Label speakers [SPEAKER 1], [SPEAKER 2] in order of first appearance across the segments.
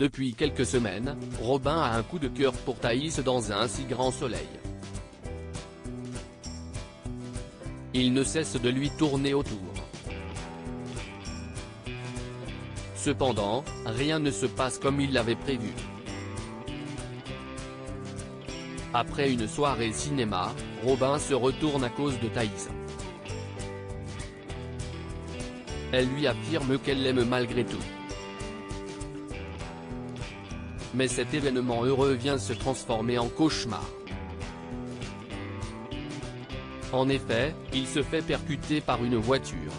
[SPEAKER 1] Depuis quelques semaines, Robin a un coup de cœur pour Thaïs dans Un si grand soleil. Il ne cesse de lui tourner autour. Cependant, rien ne se passe comme il l'avait prévu. Après une soirée cinéma, Robin se retourne à cause de Thaïs. Elle lui affirme qu'elle l'aime malgré tout. Mais cet événement heureux vient se transformer en cauchemar. En effet, il se fait percuter par une voiture.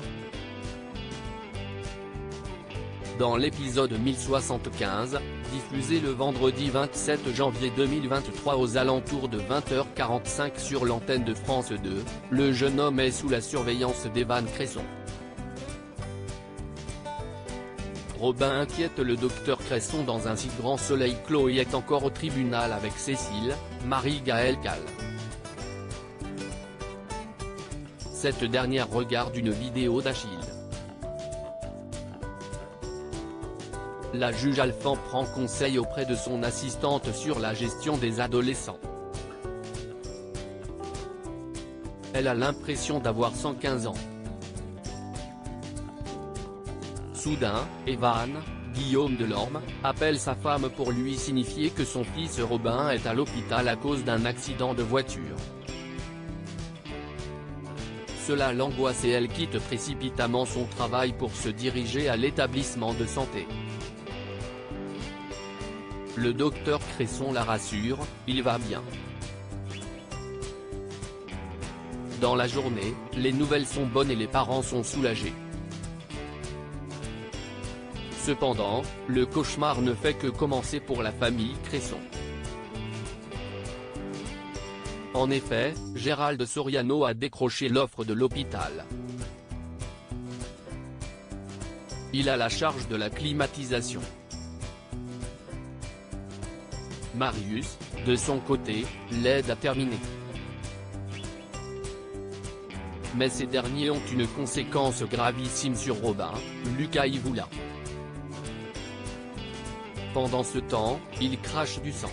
[SPEAKER 1] Dans l'épisode 1075, diffusé le vendredi 27 janvier 2023 aux alentours de 20h45 sur l'antenne de France 2, le jeune homme est sous la surveillance d'Evan Cresson. Robin inquiète le docteur Cresson dans Un si grand soleil. Chloé est encore au tribunal avec Cécile, Marie-Gaëlle Cal. Cette dernière regarde une vidéo d'Achille. La juge Alphand prend conseil auprès de son assistante sur la gestion des adolescents. Elle a l'impression d'avoir 115 ans. Soudain, Evan, Guillaume Delorme, appelle sa femme pour lui signifier que son fils Robin est à l'hôpital à cause d'un accident de voiture. Cela l'angoisse et elle quitte précipitamment son travail pour se diriger à l'établissement de santé. Le docteur Cresson la rassure, il va bien. Dans la journée, les nouvelles sont bonnes et les parents sont soulagés. Cependant, le cauchemar ne fait que commencer pour la famille Cresson. En effet, Gérald Soriano a décroché l'offre de l'hôpital. Il a la charge de la climatisation. Marius, de son côté, l'aide à terminer. Mais ces derniers ont une conséquence gravissime sur Robin, Lucas Ivoula. Pendant ce temps, il crache du sang.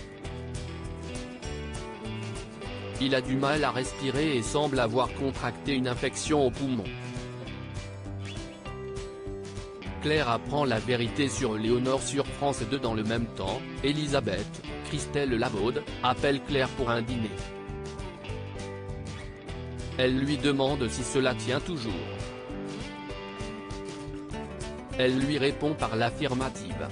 [SPEAKER 1] Il a du mal à respirer et semble avoir contracté une infection au poumon. Claire apprend la vérité sur Léonore sur France 2 dans le même temps. Elisabeth, Christelle Labaude, appelle Claire pour un dîner. Elle lui demande si cela tient toujours. Elle lui répond par l'affirmative.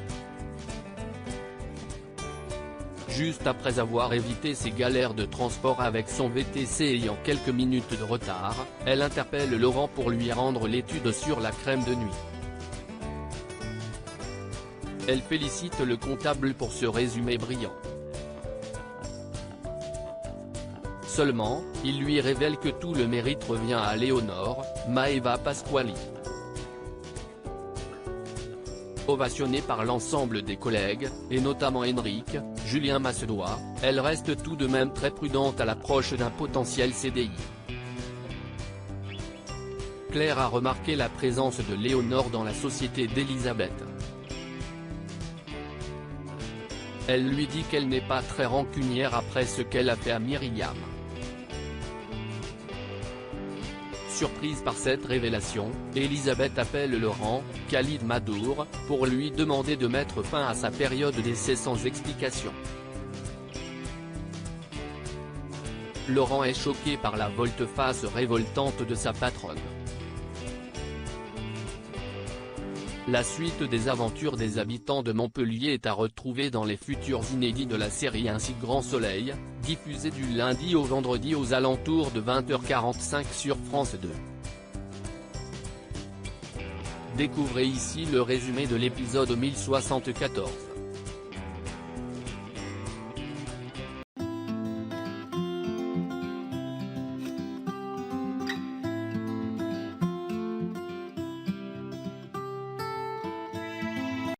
[SPEAKER 1] Juste après avoir évité ses galères de transport avec son VTC ayant quelques minutes de retard, elle interpelle Laurent pour lui rendre l'étude sur la crème de nuit. Elle félicite le comptable pour ce résumé brillant. Seulement, il lui révèle que tout le mérite revient à Léonore, Maeva Pasquali. Ovationnée par l'ensemble des collègues, et notamment Henrik, Julien Massedois, elle reste tout de même très prudente à l'approche d'un potentiel CDI. Claire a remarqué la présence de Léonore dans la société d'Elisabeth. Elle lui dit qu'elle n'est pas très rancunière après ce qu'elle a fait à Myriam. Surprise par cette révélation, Elisabeth appelle Laurent, Khalid Madour, pour lui demander de mettre fin à sa période d'essai sans explication. Laurent est choqué par la volte-face révoltante de sa patronne. La suite des aventures des habitants de Montpellier est à retrouver dans les futurs inédits de la série Un si grand soleil, diffusée du lundi au vendredi aux alentours de 20h45 sur France 2. Découvrez ici le résumé de l'épisode 1074.